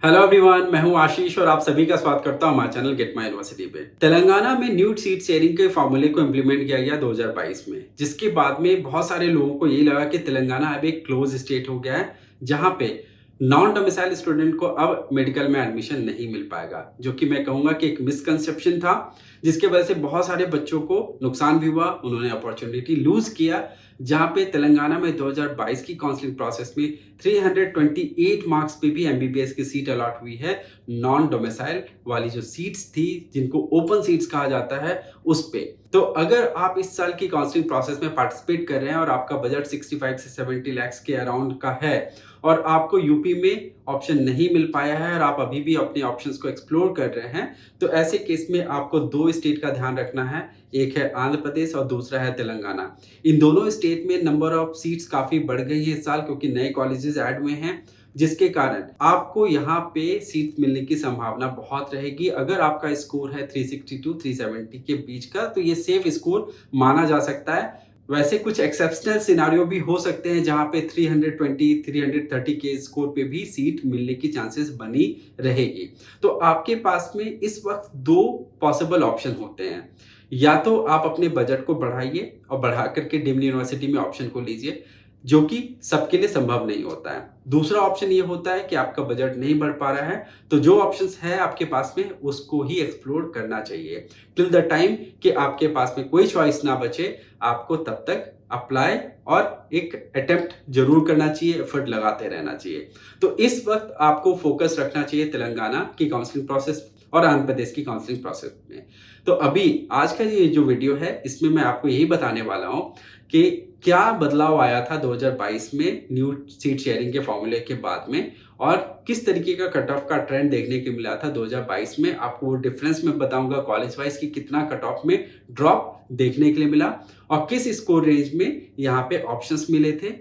Hello everyone, मैं हूं आशीष और आप सभी का स्वागत करता हूं हमारे चैनल गेट माई यूनिवर्सिटी पे। तेलंगाना में न्यू सीट शेयरिंग के फॉर्मूले को इम्प्लीमेंट किया गया 2022 में, जिसके बाद में बहुत सारे लोगों को यही लगा कि तेलंगाना अब एक क्लोज स्टेट हो गया है, जहां पे नॉन डोमिसाइल स्टूडेंट को अब मेडिकल में एडमिशन नहीं मिल पाएगा, जो कि मैं कहूंगा कि एक मिसकंसेप्शन था, जिसके वजह से बहुत सारे बच्चों को नुकसान भी हुआ, उन्होंने अपॉर्चुनिटी लूज किया। जहां पे तेलंगाना में 2022 की काउंसलिंग प्रोसेस में 328 मार्क्स पे भी एमबीबीएस की सीट अलॉट हुई है, नॉन डोमिसाइल वाली जो सीट्स थी, जिनको ओपन सीट्स कहा जाता है, उस पे। तो अगर आप इस साल की काउंसलिंग प्रोसेस में पार्टिसिपेट कर रहे हैं और आपका बजट 65 से 70 लाख के अराउंड का है और आपको यूपी में ऑप्शन नहीं मिल पाया है और आप अभी भी अपने ऑप्शंस को एक्सप्लोर कर रहे हैं, तो ऐसे केस में आपको दो स्टेट का ध्यान रखना है। एक है आंध्र प्रदेश और दूसरा है तेलंगाना। इन दोनों स्टेट में नंबर ऑफ सीट्स काफी बढ़ गई है इस साल, क्योंकि नए कॉलेजेस ऐड हुए हैं, जिसके कारण आपको यहाँ पे सीट मिलने की संभावना बहुत रहेगी। अगर आपका स्कोर है 362 370 के बीच का, तो ये सेफ स्कोर माना जा सकता है। वैसे कुछ एक्सेप्शनल सिनारियो भी हो सकते हैं जहां पे 320 330 के स्कोर पे भी सीट मिलने की चांसेस बनी रहेगी। तो आपके पास में इस वक्त दो पॉसिबल ऑप्शन होते हैं। या तो आप अपने बजट को बढ़ाइए और बढ़ा करके डीम्ड यूनिवर्सिटी में ऑप्शन को लीजिए, जो कि सबके लिए संभव नहीं होता है। दूसरा ऑप्शन ये होता है कि आपका बजट नहीं बढ़ पा रहा है, तो जो ऑप्शंस है आपके पास में उसको ही एक्सप्लोर करना चाहिए टिल द टाइम कि आपके पास में कोई चॉइस ना बचे। आपको तब तक अप्लाई और एक अटेम्प्ट जरूर करना चाहिए, एफर्ट लगाते रहना चाहिए। तो इस वक्त आपको फोकस रखना चाहिए तेलंगाना की काउंसलिंग प्रोसेस और आंध्र प्रदेश की काउंसलिंग प्रोसेस में। तो अभी आज का ये जो वीडियो है, इसमें मैं आपको यही बताने वाला हूं कि क्या बदलाव आया था 2022 में न्यू सीट शेयरिंग के फॉर्मूले के बाद में, और किस तरीके का कट ऑफ का ट्रेंड देखने को मिला था 2022 में। आपको वो डिफरेंस में बताऊंगा कॉलेज वाइज की कितना कट ऑफ में ड्रॉप देखने के लिए मिला और किस स्कोर रेंज में यहाँ पे ऑप्शंस मिले थे,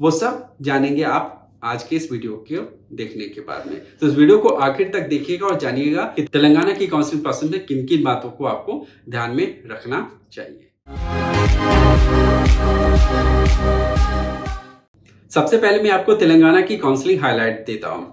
वो सब जानेंगे आप आज के इस वीडियो को देखने के बाद में। तो इस वीडियो को आखिर तक देखिएगा और जानिएगा कि तेलंगाना की काउंसलिंग प्रोसेस में किन किन बातों को आपको ध्यान में रखना चाहिए। सबसे पहले मैं आपको तेलंगाना की काउंसलिंग हाईलाइट देता हूं।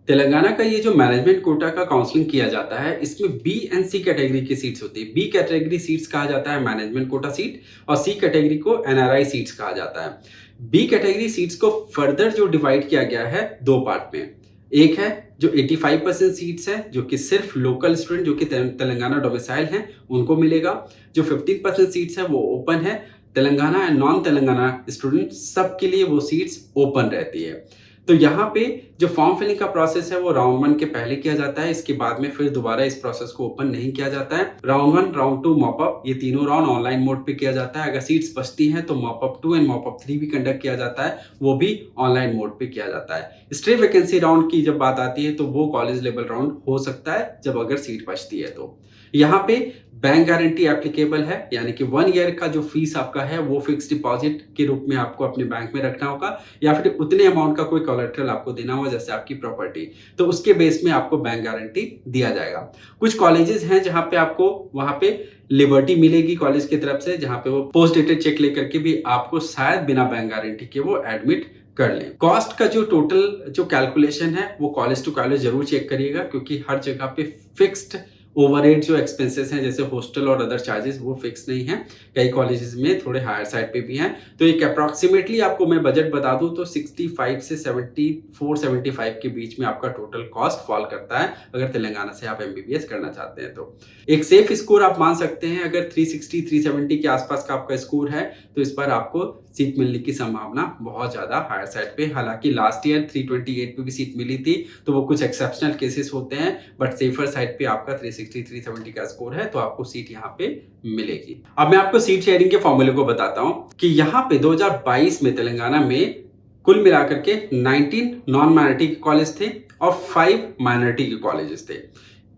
तेलंगाना का ये जो मैनेजमेंट कोटा का काउंसलिंग किया जाता है, इसमें बी एंड सी कैटेगरी की सीट्स होती है। बी कैटेगरी सीट्स कहा जाता है मैनेजमेंट कोटा सीट और सी कैटेगरी को एनआरआई सीट्स कहा जाता है। बी कैटेगरी सीट्स को फर्दर जो डिवाइड किया गया है दो पार्ट में। एक है जो 85% सीट्स है, जो कि सिर्फ लोकल स्टूडेंट जो कि तेलंगाना डोमिसाइल हैं उनको मिलेगा। जो 15% सीट्स है वो ओपन है, Telangana and non Telangana student सबके लिए वो सीट्स ओपन रहती है। तो यहाँ पे जो फॉर्म फिलिंग का प्रोसेस है वो राउंड 1 के पहले किया जाता है, इसके बाद में फिर दोबारा इस प्रोसेस को ओपन नहीं किया जाता है। राउंड 1, राउंड 2, मॉपअप, ये तीनों राउंड ऑनलाइन मोड पे किया जाता है। अगर सीट्स बचती हैं तो मॉपअप 2 एंड मॉपअप 3 भी कंडक्ट किया जाता है, वो भी ऑनलाइन मोड पे किया जाता है। स्ट्रे वैकेंसी राउंड की जब बात आती है तो वो कॉलेज लेवल राउंड हो सकता है जब अगर सीट बचती है। तो यहाँ पे बैंक गारंटी एप्लीकेबल है, यानी कि 1 ईयर का जो फीस आपका है वो फिक्स डिपॉजिट के रूप में आपको अपने बैंक में रखना होगा, या फिर उतने अमाउंट का कोई कोलेटरल आपको देना होगा जैसे आपकी प्रॉपर्टी, तो उसके बेस में आपको बैंक गारंटी दिया जाएगा। कुछ कॉलेजेस हैं जहां पे आपको वहां पे लिबर्टी मिलेगी कॉलेज की तरफ से, जहां पे वो पोस्ट डेटेड चेक लेकर के भी आपको शायद बिना बैंक गारंटी के वो एडमिट कर लें। कॉस्ट का जो टोटल जो कैलकुलेशन है वो कॉलेज टू कॉलेज जरूर चेक करिएगा, क्योंकि हर जगह पे फिक्स्ड ओवरहेड जो एक्सपेंसेस हैं जैसे हॉस्टल और अदर चार्जेस वो फिक्स नहीं है, कई कॉलेजेस में थोड़े हायर साइड पे भी हैं। तो एक अप्रॉक्सीमेटली आपको मैं बजट बता दूं तो 65 से 74-75 के बीच में आपका टोटल कॉस्ट फॉल करता है, अगर तेलंगाना से आप एमबीबीएस करना चाहते हैं। तो एक सेफ स्कोर आप मान सकते हैं, अगर 360 370 के आसपास का आपका स्कोर है तो इस पर आपको सीट मिलने की संभावना बहुत ज्यादा हायर साइड पे। हालांकि लास्ट ईयर 328 पे भी सीट मिली थी, तो वो कुछ एक्सेप्शनल केसेस होते हैं, बट सेफर साइड पे आपका 360 370 का स्कोर है तो आपको सीट यहाँ पे मिलेगी। अब मैं आपको सीट शेयरिंग के फॉर्मूले को बताता हूं कि यहाँ पे 2022 में तेलंगाना में कुल मिलाकर के 19 नॉन माइनॉरिटी के कॉलेज थे और 5 माइनॉरिटी के कॉलेजेस थे।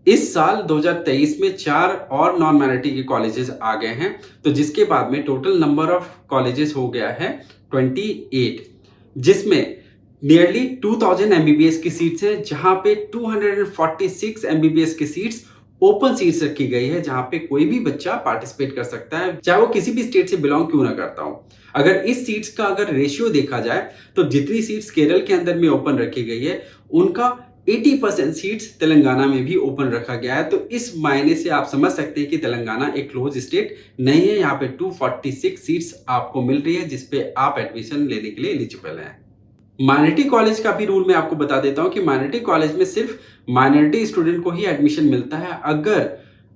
इस साल 2023 में 4 और नॉन माइनॉरिटी के कॉलेजेस आ गए हैं, तो जिसके बाद में टोटल नंबर ऑफ कॉलेजेस हो गया है 28, जिसमें नियरली 2000 एमबीबीएस की सीट्स है, जहां पे 246 एमबीबीएस की सीट्स ओपन सीट्स रखी गई है, जहां पे कोई भी बच्चा पार्टिसिपेट कर सकता है, चाहे वो किसी भी स्टेट से बिलोंग क्यों ना करता हो। अगर इस सीट्स का अगर रेशियो देखा जाए तो जितनी सीट्स केरल के अंदर में ओपन रखी गई है उनका 80% सीट्स तेलंगाना में भी ओपन रखा गया है। तो इस मायने से आप समझ सकते हैं कि तेलंगाना एक क्लोज स्टेट नहीं है। यहाँ पे 246 सीट्स आपको मिल रही है जिसपे आप एडमिशन लेने के लिए एलिजिबल हैं। माइनॉरिटी कॉलेज का भी रूल मैं आपको बता देता हूँ कि माइनॉरिटी कॉलेज में सिर्फ माइनॉरिटी स्टूडेंट को ही एडमिशन मिलता है। अगर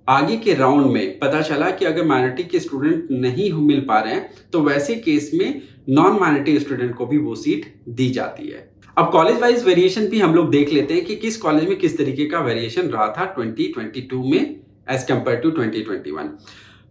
आगे के राउंड में पता चला कि अगर माइनॉरिटी के स्टूडेंट नहीं मिल पा रहे हैं तो वैसे केस में नॉन माइनॉरिटी स्टूडेंट को भी वो सीट दी जाती है। अब कॉलेज वाइज वेरिएशन भी हम लोग देख लेते हैं कि किस कॉलेज में किस तरीके का वेरिएशन रहा था 2022 में एज कंपेयर टू 2021।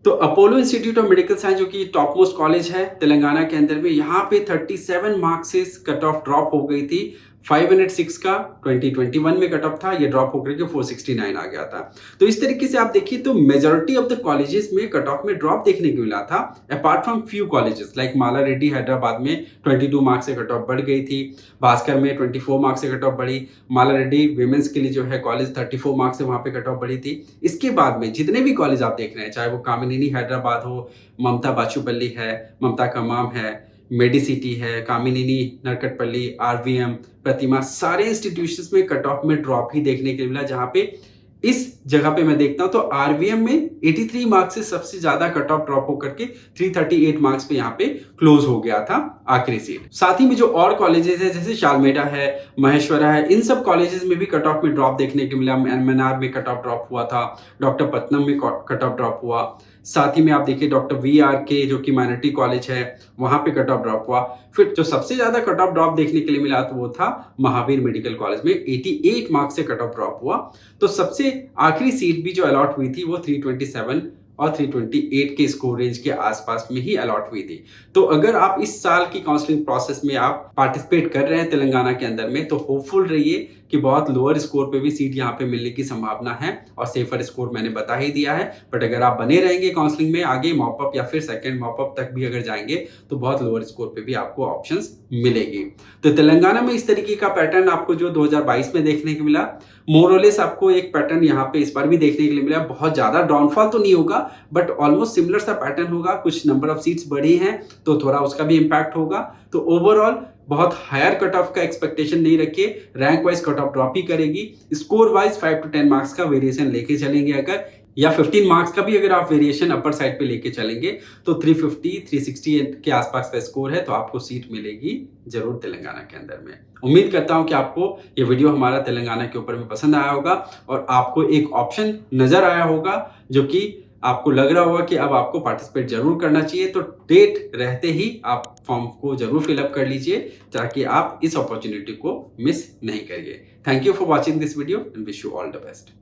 तो Apollo institute of medical science जो कि टॉप मोस्ट कॉलेज है तेलंगाना के अंदर में, यहाँ पे 37 मार्क्स से कट ऑफ ड्रॉप हो गई थी। 506 का 2021 में कट ऑफ था, ये ड्रॉप होकर के 469 आ गया था। तो इस तरीके से आप देखिए तो मेजॉरिटी ऑफ द कॉलेजेस में कट ऑफ में ड्रॉप देखने को मिला था, apart from few colleges like Malla Reddy Hyderabad में 22 मार्क्स से कट ऑफ बढ़ गई थी, भास्कर में 24 मार्क्स से कट ऑफ बढ़ी, माला रेड्डी विमेंस के लिए जो है कॉलेज 34 मार्क्स से वहां पे कट ऑफ बढ़ी थी। इसके बाद में जितने भी कॉलेज आप देख रहे हैं, चाहे वो कामिनी हैदराबाद हो, ममता बाचुपल्ली है, ममता कमाम है, मेडिसिटी है, कामिनी नरकटपल्ली, आरवीएम, प्रतिमा, सारे इंस्टीट्यूशंस में कट ऑफ में ड्रॉप ही देखने के लिए मिला। जहां पे इस जगह पे मैं देखता हूं तो आरवीएम में 83 मार्क्स से सबसे ज्यादा कट ऑफ ड्रॉप होकर के 338 मार्क्स पे यहाँ पे क्लोज हो गया था आखिरी सीट। साथ ही में जो और कॉलेजेस है जैसे शालमेडा है, महेश्वरा है, इन सब कॉलेजेस में भी कट ऑफ में ड्रॉप देखने को मिला। एमएनआर में कट ऑफ ड्रॉप हुआ था, डॉक्टर पत्तनम में कट ऑफ ड्रॉप हुआ। साथ ही में आप देखिए डॉक्टर VRK जो कि माइनॉरिटी कॉलेज है वहां पे कट ऑफ ड्रॉप हुआ। फिर जो सबसे ज्यादा कट ऑफ ड्रॉप देखने के लिए मिला तो वो था महावीर मेडिकल कॉलेज में 88 मार्क्स से कट ऑफ ड्रॉप हुआ। तो सबसे आखिरी सीट भी जो अलॉट हुई थी वो 327 और 328 के स्कोर रेंज के आसपास में ही अलॉट हुई थी। तो अगर आप इस साल की काउंसलिंग प्रोसेस में आप पार्टिसिपेट कर रहे हैं तेलंगाना के अंदर में तो होपफुल रहिए कि बहुत लोअर स्कोर पे भी सीट यहाँ पे मिलने की संभावना है और सेफर स्कोर मैंने बता ही दिया है। बट अगर आप बने रहेंगे काउंसलिंग में आगे मॉपअप या फिर सेकंड मॉपअप तक भी अगर जाएंगे तो बहुत लोअर स्कोर पे भी आपको ऑप्शंस मिलेगी। तो तेलंगाना में इस तरीके का पैटर्न आपको जो 2022 में देखने को मिला, मोरलेस आपको एक पैटर्न यहाँ पे इस बार भी देखने के लिए मिला। बहुत ज्यादा डाउनफॉल तो नहीं होगा बट ऑलमोस्ट सिमिलर सा पैटर्न होगा। कुछ नंबर ऑफ सीट्स बढ़ी हैं तो थोड़ा उसका भी इंपैक्ट होगा। तो ओवरऑल बहुत हायर कट ऑफ का एक्सपेक्टेशन नहीं रखिए, rank wise cut off drop ही करेगी। स्कोर वाइज 5 to 10 मार्क्स का वेरिएशन लेके चलेंगे अगर, या 15 मार्क्स का भी अगर आप वेरिएशन अपर साइड पे लेके चलेंगे तो 350 360 के आसपास का स्कोर है तो आपको सीट मिलेगी जरूर तेलंगाना के अंदर में। उम्मीद करता हूं कि आपको ये वीडियो हमारा तेलंगाना के ऊपर में पसंद आया होगा और आपको एक ऑप्शन नजर आया होगा जो कि आपको लग रहा होगा कि अब आपको पार्टिसिपेट जरूर करना चाहिए। तो डेट रहते ही आप फॉर्म को जरूर फिलअप कर लीजिए ताकि आप इस अपॉर्चुनिटी को मिस नहीं करिए। Thank you for watching this video and wish you all the best.